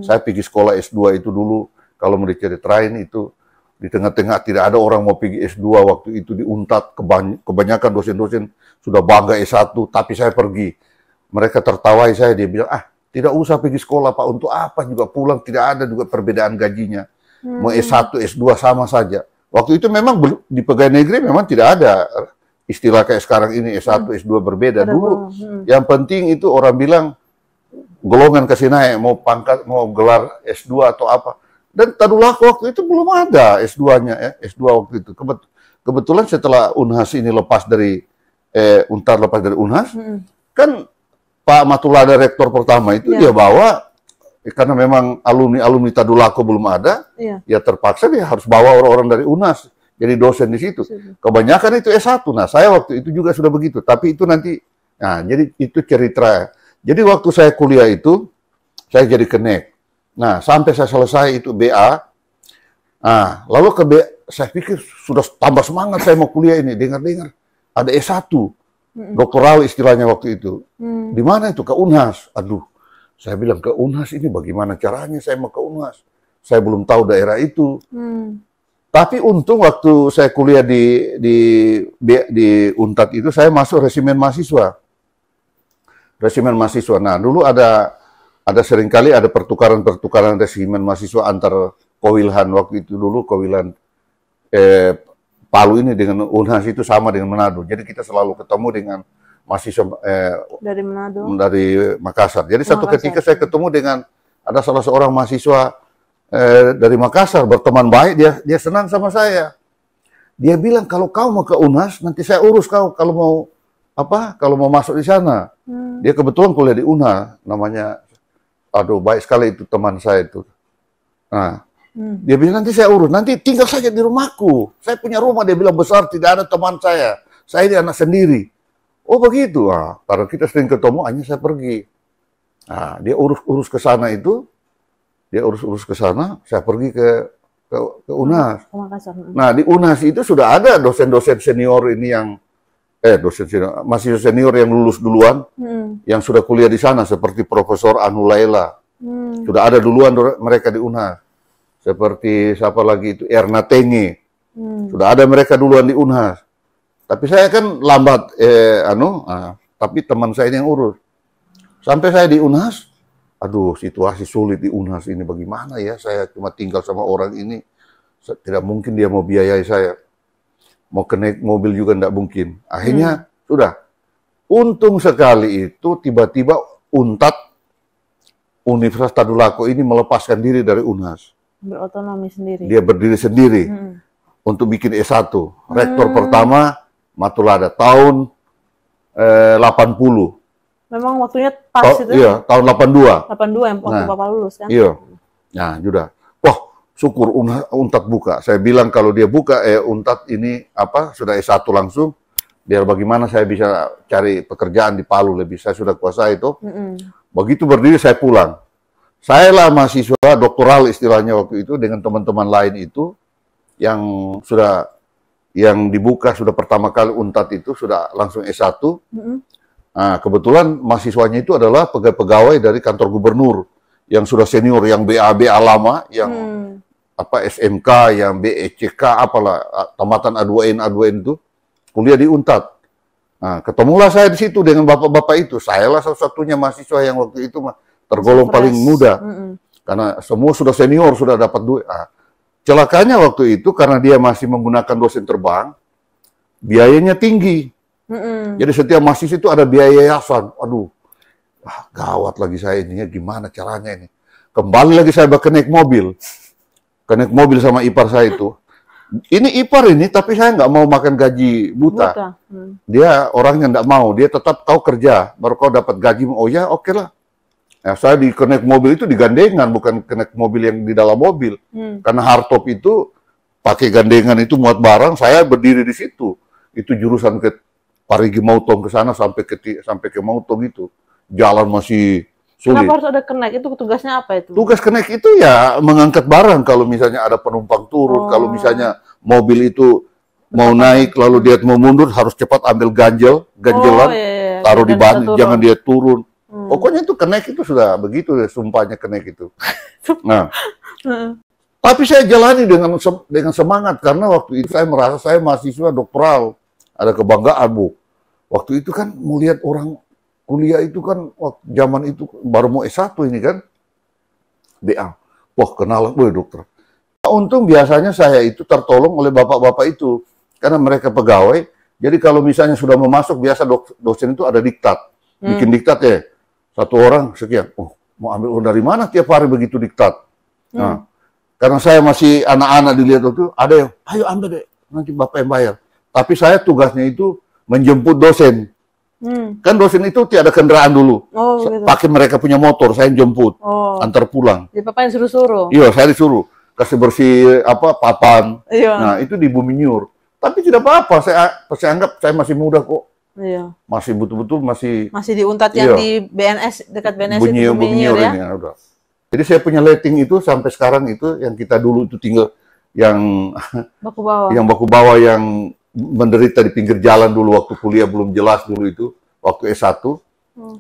Saya pergi sekolah S2 itu dulu, kalau mau diceritain itu di tengah-tengah tidak ada orang mau pergi S2 waktu itu di Unpad, kebanyakan dosen-dosen sudah bangga S1, tapi saya pergi. Mereka tertawai saya, dia bilang, tidak usah pergi sekolah Pak, untuk apa juga pulang, tidak ada juga perbedaan gajinya. Mau S1, S2 sama saja. Waktu itu memang di pegawai negeri memang tidak ada istilah kayak sekarang ini S1, S2 berbeda. Dulu yang penting itu orang bilang golongan kasih naik, mau pangkat, mau gelar S2 atau apa. Dan Tadulako waktu itu belum ada S2-nya, ya, S2 waktu itu. Kebetulan setelah Unhas ini lepas dari Unhas, kan Pak Matulada rektor pertama itu dia bawa, karena memang alumni Tadulako belum ada, ya terpaksa dia harus bawa orang-orang dari Unhas jadi dosen di situ. Kebanyakan itu S1. Nah, saya waktu itu juga sudah begitu, tapi itu nanti, nah jadi itu cerita. Jadi waktu saya kuliah itu, saya jadi kenek. Nah, sampai saya selesai itu BA, nah, lalu ke BA, saya pikir sudah tambah semangat saya mau kuliah ini, dengar-dengar ada S1, doktoral istilahnya waktu itu. Di mana itu? Ke Unhas. Aduh, saya bilang ke Unhas ini bagaimana caranya saya mau ke Unhas? Saya belum tahu daerah itu. Tapi untung waktu saya kuliah di Unpad itu, saya masuk resimen mahasiswa. Resimen mahasiswa. Nah, dulu ada seringkali ada pertukaran resimen mahasiswa antar Kowilhan waktu itu dulu, Kowilhan Palu ini dengan Unhas itu sama dengan Manado. Jadi kita selalu ketemu dengan mahasiswa dari Manado, dari Makassar. Jadi satu ketika saya ketemu dengan ada salah seorang mahasiswa dari Makassar, berteman baik, dia senang sama saya. Dia bilang kalau kau mau ke Unhas nanti saya urus kau kalau mau masuk di sana. Dia kebetulan kuliah di Unhas, namanya. Aduh, baik sekali itu teman saya itu. Nah, dia bilang nanti saya urus, nanti tinggal saja di rumahku. Saya punya rumah, dia bilang besar, tidak ada teman saya. Saya ini anak sendiri. Oh begitu, karena kita sering ketemu, hanya saya pergi. Nah, dia urus ke sana itu, urus ke sana, saya pergi ke Unhas. Nah, di Unhas itu sudah ada dosen-dosen senior ini yang mahasiswa senior yang lulus duluan, yang sudah kuliah di sana, seperti Profesor Anu Laila. Sudah ada duluan mereka di Unhas. Seperti siapa lagi itu, Erna Tenge. Sudah ada mereka duluan di Unhas. Tapi saya kan lambat, tapi teman saya yang urus. Sampai saya di Unhas, aduh situasi sulit di Unhas ini, bagaimana ya, saya cuma tinggal sama orang ini, tidak mungkin dia mau biayai saya. Mau naik mobil juga tidak mungkin. Akhirnya sudah. Untung sekali itu tiba-tiba Unpad Universitas Tadulako ini melepaskan diri dari Unhas. Berotonomi sendiri. Dia berdiri sendiri untuk bikin S1. Rektor pertama Matulada tahun 80. Memang waktunya pas itu. Iya, tahun 82. 82 yang waktu Bapak lulus kan? Iya. Nah, sudah. Syukur Unpad buka. Saya bilang kalau dia buka Unpad ini sudah S1 langsung, biar bagaimana saya bisa cari pekerjaan di Palu lebih. Saya sudah kuasai itu. Begitu berdiri saya pulang. Saya lah mahasiswa doktoral istilahnya waktu itu dengan teman-teman lain itu yang dibuka sudah pertama kali Unpad itu sudah langsung S1. Nah, kebetulan mahasiswanya itu adalah pegawai dari kantor gubernur yang sudah senior, yang BA lama, yang SMK, yang BECK, apalah, tamatan A2N itu, kuliah di Unpad. Nah, ketemulah saya di situ dengan bapak-bapak itu. Saya lah salah satunya mahasiswa yang waktu itu tergolong paling muda. Karena semua sudah senior, sudah dapat duit. Celakanya waktu itu, karena dia masih menggunakan dosen terbang, biayanya tinggi. Jadi setiap mahasiswa itu ada biaya yayasan. Aduh, gawat lagi saya ini, gimana caranya ini. Kembali lagi saya naik mobil. Naik mobil sama ipar saya itu. Ini ipar ini, tapi saya nggak mau makan gaji buta. Dia orangnya nggak mau, dia tetap kau kerja, baru kau dapat gaji. Oh ya, oke lah. Nah, saya naik mobil itu digandengan, bukan naik mobil yang di dalam mobil. Karena hardtop itu pakai gandengan itu muat barang, saya berdiri di situ. Itu jurusan ke Parigi Mautong ke sana sampai ke Mautong itu. Jalan masih sulit. Kenapa harus ada kenaik? Itu tugasnya apa itu? Tugas kenaik itu ya mengangkat barang kalau misalnya ada penumpang turun, kalau misalnya mobil itu mau naik lalu dia mau mundur harus cepat ambil ganjelan, Iya. taruh di ban, Turun. jangan dia turun. Pokoknya itu kenaik itu sudah begitu deh, sumpahnya kenaik itu. Nah, tapi saya jalani dengan semangat karena waktu itu saya merasa saya mahasiswa doktoral, ada kebanggaan Bu. Waktu itu kan melihat orang kuliah itu kan waktu zaman itu baru mau S1 ini kan, BA. Wah kenalan, woi dokter. Untung biasanya saya itu tertolong oleh bapak-bapak itu karena mereka pegawai. Jadi kalau misalnya sudah mau masuk biasa dosen itu ada diktat, bikin diktat ya. Satu orang sekian. Oh mau ambil uang dari mana tiap hari begitu diktat? Nah. Karena saya masih anak-anak dilihat waktu itu, ada yang, ayo ambil deh, nanti bapak yang bayar. Tapi saya tugasnya itu menjemput dosen. Kan dosen itu tiada kendaraan dulu. Gitu. Pakai mereka punya motor, saya jemput, antar pulang. Jadi bapak yang suruh-suruh? Iya, saya disuruh. Kasih bersih papan. Iya. Nah, itu di Buminyur. Tapi tidak apa-apa, saya anggap saya masih muda kok. Iya. Masih betul-betul masih di Untat yang di BNS, dekat BNS itu Buminyur ya? ini, udah. Jadi saya punya letting itu sampai sekarang itu yang kita dulu itu tinggal yang baku bawah. Yang baku bawah yang menderita di pinggir jalan dulu waktu kuliah belum jelas dulu itu waktu S1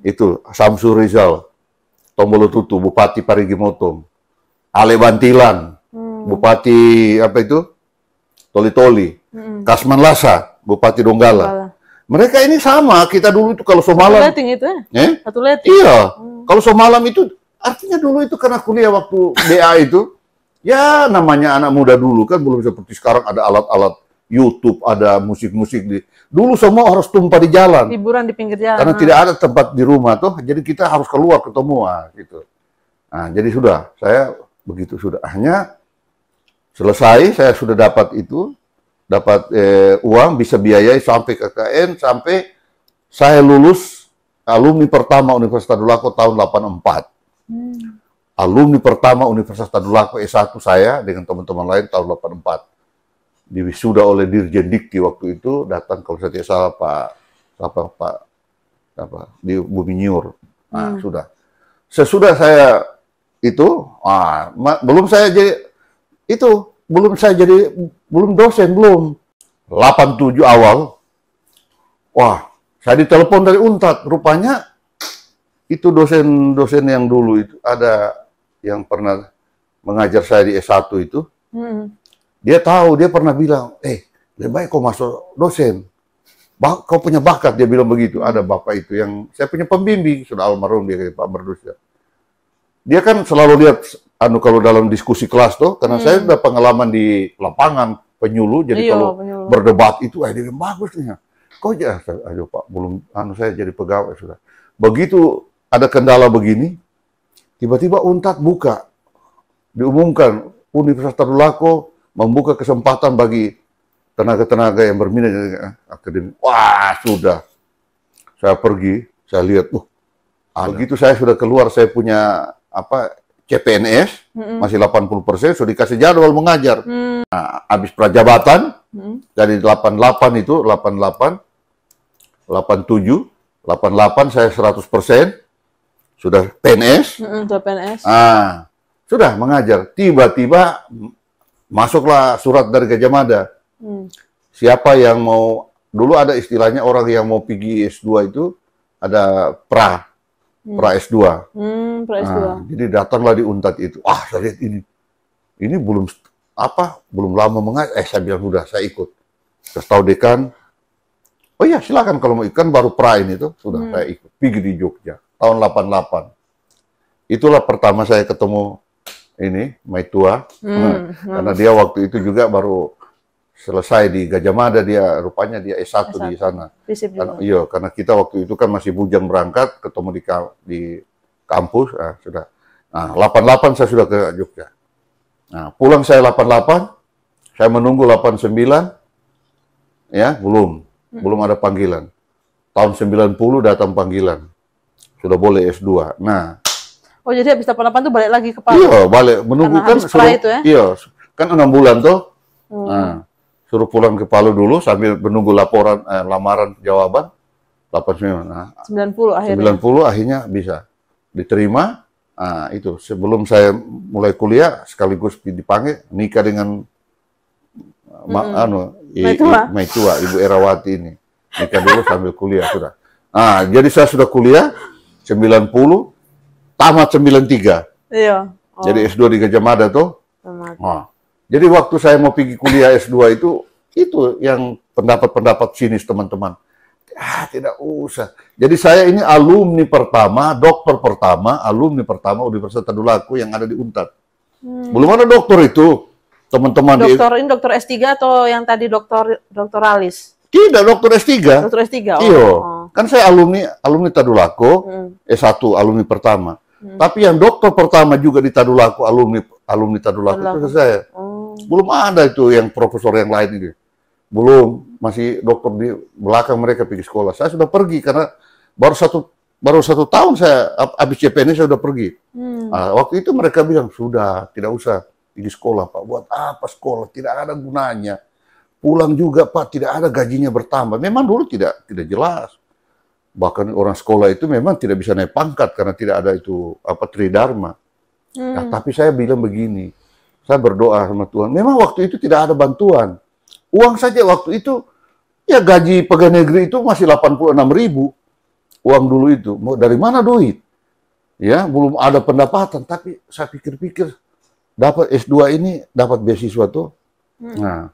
itu Samsul Rizal, Tombolo Tutu, Bupati Parigi Motong, Ale Bantilan, Bupati apa itu Toli-Toli, Kasman Lasa, Bupati Donggala. Mereka ini sama kita dulu itu kalau Somalam. Satu letting itu ya? Satu letting. Iya, kalau Somalam itu artinya dulu itu karena kuliah waktu BA itu, ya namanya anak muda dulu kan belum seperti sekarang ada alat-alat YouTube, ada musik-musik di. Dulu semua harus tumpah di jalan. Hiburan di pinggir jalan. Karena tidak ada tempat di rumah tuh, jadi kita harus keluar ketemu gitu. Nah, jadi sudah, saya begitu sudah. Hanya selesai, saya sudah dapat itu, dapat uang, bisa biayai sampai KKN, sampai saya lulus alumni pertama Universitas Tadulako tahun 84. Alumni pertama Universitas Tadulako S1 saya dengan teman-teman lain tahun 84. Diwisuda oleh Dirjen Dikti waktu itu, datang kalau saya tidak salah Pak di Buminyur. Nah, sudah. Sesudah saya itu, belum saya jadi dosen belum. 87 awal. Wah, saya ditelepon dari Untat, rupanya itu dosen-dosen yang dulu itu ada yang pernah mengajar saya di S1 itu. Dia tahu, dia pernah bilang, lebih baik kau masuk dosen. Kau punya bakat, dia bilang begitu. Ada bapak itu yang, saya punya pembimbing, sudah almarhum dia kayak Pak Berdus. Dia kan selalu lihat, kalau dalam diskusi kelas tuh, karena saya sudah pengalaman di lapangan, penyuluh, jadi kalau berdebat itu, dia bilang, bagus nih. Kok ya, aduh Pak, belum, saya jadi pegawai sudah. Begitu ada kendala begini, tiba-tiba Untat buka, diumumkan Universitas Tadulako membuka kesempatan bagi tenaga-tenaga yang berminat akademik. Wah, sudah. Saya pergi, saya lihat, begitu saya sudah keluar, saya punya CPNS, masih 80%, sudah dikasih jadwal mengajar. Nah, habis prajabatan, dari 88 itu, 88, 87, 88 saya 100%, sudah PNS. Sudah PNS. Sudah mengajar. Tiba-tiba masuklah surat dari Gajah Mada. Siapa yang mau, dulu ada istilahnya orang yang mau pergi S2 itu, ada pra S2. Pra S2. Jadi datanglah di Untat itu. Saya lihat ini belum lama mengajar. Saya bilang sudah, saya ikut. Terus tahu dekan, oh iya silakan kalau mau ikan baru pra ini tuh, sudah saya ikut. Pergi di Jogja, tahun 88. Itulah pertama saya ketemu ini, Maitua. Karena dia waktu itu juga baru selesai di Gajah Mada, rupanya dia S1 di sana. Iya, karena kita waktu itu kan masih bujang berangkat, ketemu di kampus, sudah. Nah, 88 saya sudah ke Jogja. Nah, pulang saya 88, saya menunggu 89, ya, belum ada panggilan. Tahun 90 datang panggilan. Sudah boleh S2. Nah, jadi habis 88 tuh balik lagi ke Palu? Iya, balik. Menunggu kan suruh, itu ya? Iya, kan 6 bulan tuh. Nah, suruh pulang ke Palu dulu sambil menunggu lamaran jawaban. 89. Nah, 90 akhirnya. 90 akhirnya bisa. diterima. Nah, itu sebelum saya mulai kuliah sekaligus dipanggil nikah dengan Maitua, Ibu Erawati ini. Nikah dulu sambil kuliah sudah. Nah, jadi saya sudah kuliah 90, tamat 93. Iya. Oh. Jadi S2 di Gajah Mada tuh. Nah, jadi waktu saya mau pergi kuliah S2 itu yang pendapat-pendapat sinis teman-teman. Tidak usah. Jadi saya ini alumni pertama, dokter pertama, alumni pertama Universitas Tadulako yang ada di Unpad. Belum ada dokter itu, teman-teman. Dokter S3 atau yang tadi doktoralis? Tidak, dokter S3. Dokter S3. Oh. Iya. Kan saya alumni Tadulako, S1 alumni pertama. Tapi yang dokter pertama juga di Tadulako, alumni Tadulako itu saya. Belum ada itu yang profesor yang lain ini. Belum, masih dokter di belakang mereka pergi sekolah. Saya sudah pergi karena baru satu tahun saya habis CPNS saya sudah pergi. Nah, waktu itu mereka bilang sudah tidak usah pergi sekolah Pak. Buat apa sekolah? Tidak ada gunanya. Pulang juga Pak, tidak ada gajinya bertambah. Memang dulu tidak jelas. Bahkan orang sekolah itu memang tidak bisa naik pangkat karena tidak ada itu tridharma. Nah, tapi saya bilang begini, saya berdoa sama Tuhan. Memang waktu itu tidak ada bantuan. Uang saja waktu itu, ya gaji pegawai negeri itu masih 86.000. Uang dulu itu. Mau dari mana duit? Ya, belum ada pendapatan. Tapi saya pikir-pikir, dapat S2 ini, dapat beasiswa tuh. Nah,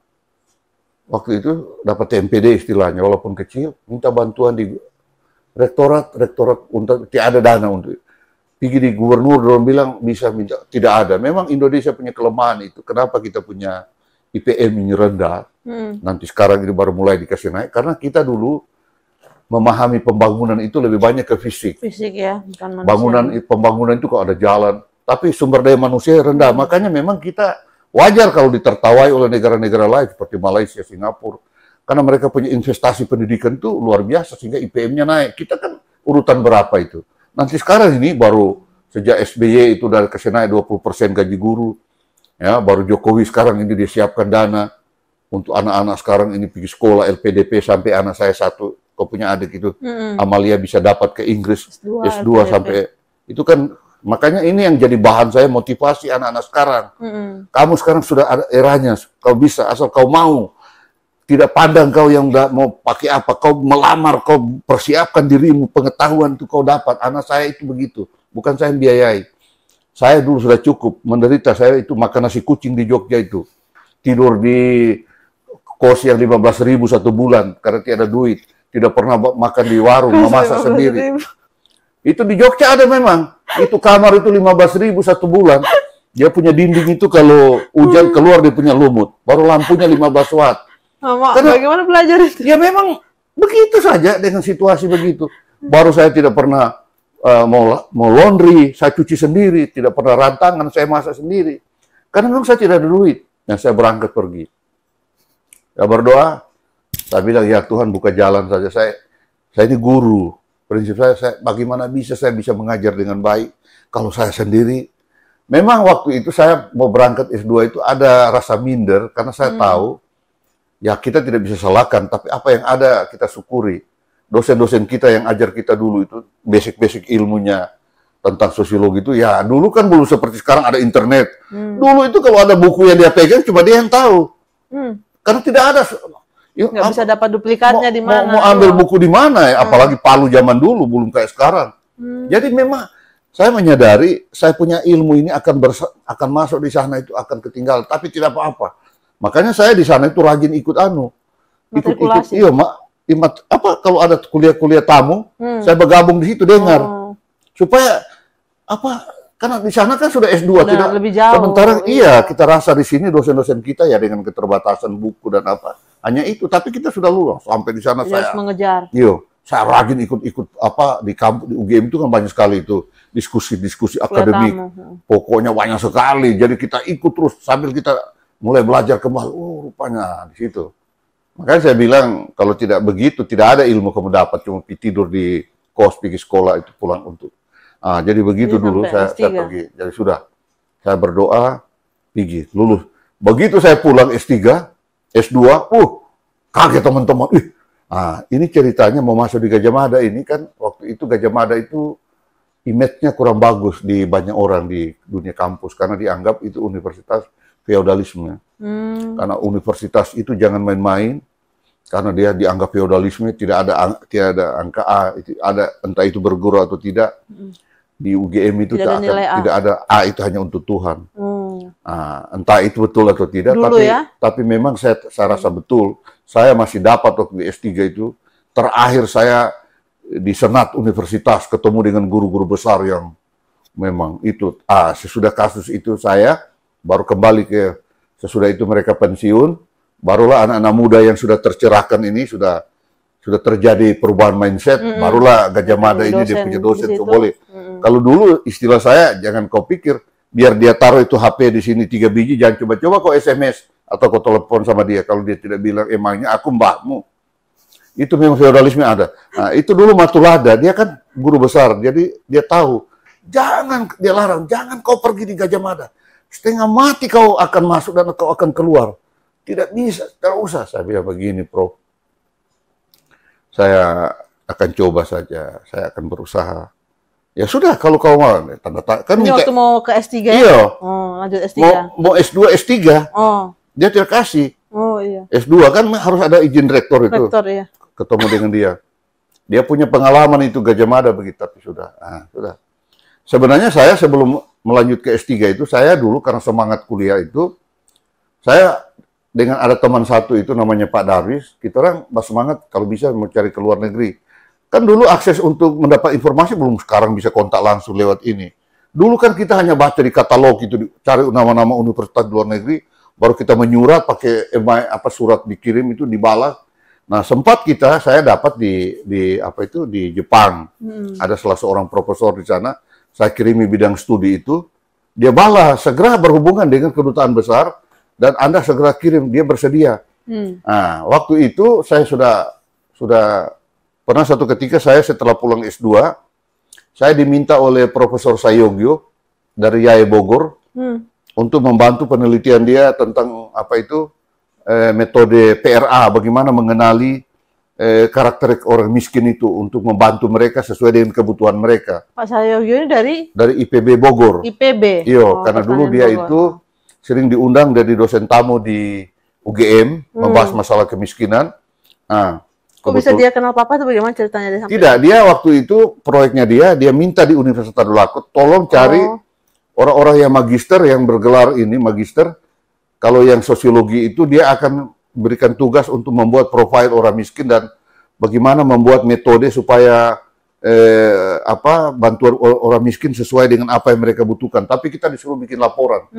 waktu itu dapat TMPD istilahnya, walaupun kecil, minta bantuan di rektorat untuk tidak ada dana untuk. Pergi di gubernur, dorong bilang bisa minta. Tidak ada. Memang Indonesia punya kelemahan itu. Kenapa kita punya IPM ini rendah? Nanti sekarang ini baru mulai dikasih naik karena kita dulu memahami pembangunan itu lebih banyak ke fisik. Fisik ya, bukan manusia. Pembangunan itu kalau ada jalan, tapi sumber daya manusia rendah. Makanya memang kita wajar kalau ditertawai oleh negara-negara lain seperti Malaysia, Singapura, karena mereka punya investasi pendidikan itu luar biasa sehingga IPM-nya naik. Kita kan urutan berapa itu? Nanti sekarang ini baru sejak SBY itu dari kasih naik 20% gaji guru, ya baru Jokowi sekarang ini disiapkan dana untuk anak-anak sekarang ini pergi sekolah LPDP sampai anak saya satu, kau punya adik itu, Amalia bisa dapat ke Inggris S2 sampai itu kan, makanya ini yang jadi bahan saya motivasi anak-anak sekarang. Kamu sekarang sudah ada eranya, kau bisa asal kau mau. Tidak pandang kau yang mau pakai apa, kau melamar, kau persiapkan dirimu, pengetahuan itu kau dapat. Anak saya itu begitu, bukan saya yang biayai. Saya dulu sudah cukup menderita, saya itu makan nasi kucing di Jogja itu, tidur di kos yang 15.000 satu bulan karena tidak ada duit, tidak pernah makan di warung, memasak sendiri. Itu di Jogja ada memang, itu kamar itu 15.000 satu bulan. Dia punya dinding itu kalau hujan keluar dia punya lumut, baru lampunya 15 watt. Karena, bagaimana belajar itu? Ya memang begitu saja dengan situasi begitu. Baru saya tidak pernah mau laundry, saya cuci sendiri, tidak pernah rantangan, saya masak sendiri. Karena memang saya tidak ada duit, yang saya berangkat pergi. Ya berdoa, saya bilang ya Tuhan buka jalan saja. Saya ini guru, prinsip saya bagaimana saya bisa mengajar dengan baik kalau saya sendiri. Memang waktu itu saya mau berangkat S2 itu ada rasa minder karena saya tahu ya kita tidak bisa salahkan, tapi apa yang ada kita syukuri. Dosen-dosen kita yang ajar kita dulu itu basic-basic ilmunya tentang sosiologi itu ya dulu kan belum seperti sekarang ada internet. Dulu itu kalau ada buku yang dia pegang cuma dia yang tahu. Karena tidak ada, nggak bisa dapat duplikatnya di mana. Mau ambil buku di mana ya? Apalagi Palu zaman dulu, belum kayak sekarang. Jadi memang saya menyadari saya punya ilmu ini akan masuk di sana itu akan ketinggalan, tapi tidak apa-apa. Makanya saya di sana itu rajin ikut ikut kalau ada kuliah-kuliah tamu, saya bergabung di situ dengar supaya karena di sana kan sudah S2 tidak lebih jauh. Sementara kita rasa di sini dosen-dosen kita ya dengan keterbatasan buku dan apa hanya itu, tapi kita sudah lulus sampai di sana saya mengejar. Saya rajin ikut di kampus di UGM itu kan banyak sekali itu diskusi akademik. Pokoknya banyak sekali. Jadi kita ikut terus sambil kita mulai belajar kembali. Oh, rupanya di situ. Makanya saya bilang kalau tidak begitu tidak ada ilmu kamu dapat, cuma tidur di kos pergi sekolah itu pulang untuk. Jadi begitu dulu saya pergi. Jadi sudah, saya berdoa, pergi, lulus. Begitu saya pulang S3, S2, kaget teman-teman. Ini ceritanya mau masuk di Gajah Mada ini kan, waktu itu Gajah Mada itu image-nya kurang bagus di banyak orang di dunia kampus karena dianggap itu universitas feodalisme. Karena universitas itu jangan main-main karena dia dianggap feodalisme, tidak ada angka A, entah itu berguru atau tidak. Di UGM itu tidak ada A, itu hanya untuk Tuhan. Entah itu betul atau tidak, tapi memang saya rasa betul. Saya masih dapat waktu di S3 itu, terakhir saya di Senat Universitas ketemu dengan guru-guru besar yang memang itu. Sesudah kasus itu saya baru kembali sesudah itu mereka pensiun, barulah anak-anak muda yang sudah tercerahkan ini sudah terjadi perubahan mindset, barulah Gajah Mada ini dia punya dosen tuh boleh. Kalau dulu istilah saya, jangan kau pikir biar dia taruh itu HP di sini 3 biji, jangan coba-coba kau SMS atau kau telepon sama dia kalau dia tidak bilang emangnya aku mbahmu. Itu memang feodalisme ada. Nah, itu dulu Matulada, dia kan guru besar, jadi dia tahu. Dia larang, jangan kau pergi di Gajah Mada. Setengah mati kau akan masuk dan kau akan keluar. Tidak bisa, tidak usah. Saya bilang begini, Prof. Saya akan coba saja, saya akan berusaha. Ya sudah, kalau kau mau, kan ini waktu mau ke S3 ya? Iya. Oh, lanjut S3. Mau S2, S3. Oh. Dia tidak kasih. Oh iya. S2 kan harus ada izin rektor itu. Rektor, iya. Ketemu dengan dia. Dia punya pengalaman itu Gajah Mada begitu, tapi sudah. Sudah. Sebenarnya saya sebelum melanjut ke S3 itu, saya dulu karena semangat kuliah itu, saya dengan ada teman satu itu namanya Pak Darwis, kita orang bersemangat kalau bisa mau cari ke luar negeri. Kan dulu akses untuk mendapat informasi belum sekarang bisa kontak langsung lewat ini. Dulu kan kita hanya baca di katalog itu, cari nama-nama universitas di luar negeri, baru kita menyurat pakai surat dikirim itu dibalas. Nah, sempat saya dapat di Jepang. Ada salah seorang profesor di sana, saya kirimi bidang studi itu, dia balas segera berhubungan dengan kedutaan besar dan Anda segera kirim, dia bersedia. Nah, waktu itu saya sudah pernah satu ketika saya setelah pulang S2, saya diminta oleh Profesor Sayogyo dari YAI Bogor untuk membantu penelitian dia tentang metode PRA, bagaimana mengenali karakter orang miskin itu untuk membantu mereka sesuai dengan kebutuhan mereka. Pak Sayogyo ini dari IPB Bogor. IPB. Iya, karena dulu dia Bogor. Itu sering diundang dari dosen tamu di UGM membahas masalah kemiskinan. Kok bisa dia kenal Papa itu bagaimana ceritanya? Tidak, dia waktu itu proyeknya dia minta di Universitas Tadulako tolong cari orang-orang yang magister yang bergelar ini magister. Kalau yang sosiologi itu dia akan berikan tugas untuk membuat profil orang miskin dan bagaimana membuat metode supaya bantuan orang miskin sesuai dengan apa yang mereka butuhkan. Tapi kita disuruh bikin laporan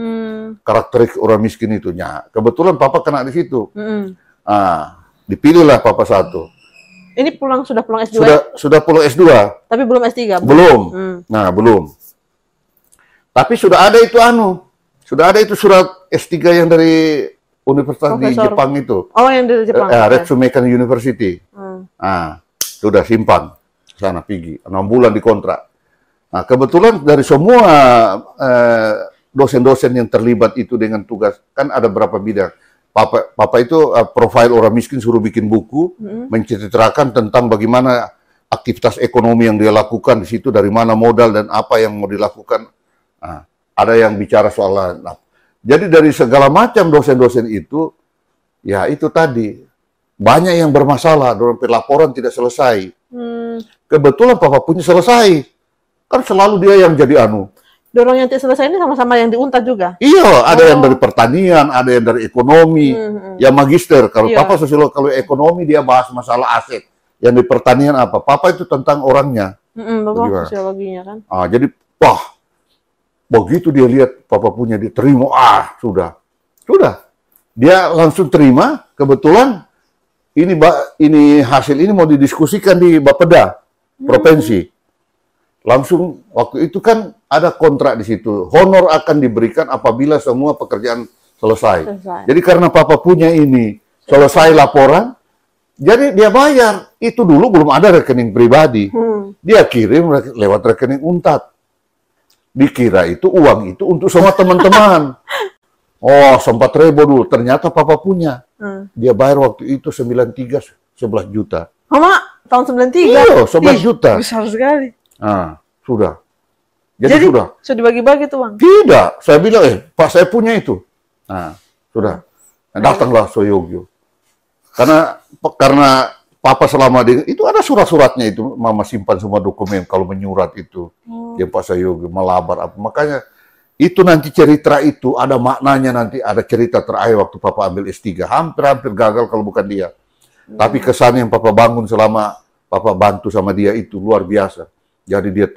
karakteristik orang miskin itu. Nah, kebetulan Papa kena di situ. Dipilihlah Papa satu. Ini sudah pulang S2? Sudah pulang S2. Tapi belum S3? Belum. Nah, belum. Tapi sudah ada itu sudah ada itu surat S3 yang dari universitas di Jepang itu. Oh, yang dari Jepang. Retsumeikan University. Sudah simpan. Sana pergi. 6 bulan dikontrak. Nah, kebetulan dari semua dosen-dosen yang terlibat itu dengan tugas, kan ada berapa bidang. Papa itu profil orang miskin suruh bikin buku, menceritakan tentang bagaimana aktivitas ekonomi yang dia lakukan di situ, dari mana modal dan apa yang mau dilakukan. Ada yang bicara soal jadi dari segala macam dosen-dosen itu, ya itu tadi, banyak yang bermasalah, dalam laporan tidak selesai. Kebetulan Papa punya selesai. Kan selalu dia yang jadi Dorong yang tidak selesai ini sama-sama yang diuntat juga? Iya, ada yang dari pertanian, ada yang dari ekonomi, yang magister. Kalau Papa sosiolog, kalau ekonomi dia bahas masalah aset. Yang di pertanian apa? Papa itu tentang orangnya. Bapak sosiologinya kan? Jadi, begitu dia lihat Papa punya, dia terima, sudah. Dia langsung terima, kebetulan ini hasil ini mau didiskusikan di Bapeda, provinsi. Langsung waktu itu kan ada kontrak di situ, honor akan diberikan apabila semua pekerjaan selesai. Jadi karena Papa punya ini, selesai laporan, jadi dia bayar. Itu dulu belum ada rekening pribadi. Dia kirim lewat rekening untat. Dikira itu uang itu untuk semua teman-teman. Sempat rebo dulu. Ternyata Papa punya. Dia bayar waktu itu 93, 11 juta. Mama, tahun 93? Iya, 11 juta. Besar sekali. Sudah. Jadi sudah dibagi-bagi tuh Bang? Tidak, saya bilang, Pak saya punya itu. Nah, sudah. Nah, datanglah Soyogyo. Karena Papa selama itu ada surat-suratnya itu, Mama simpan semua dokumen kalau menyurat itu. Ya Pak Soyogyo melabar apa. Makanya itu nanti cerita itu ada maknanya, nanti ada cerita terakhir waktu Papa ambil S3. Hampir-hampir gagal kalau bukan dia. Tapi kesan yang Papa bangun selama Papa bantu sama dia itu luar biasa. Jadi dia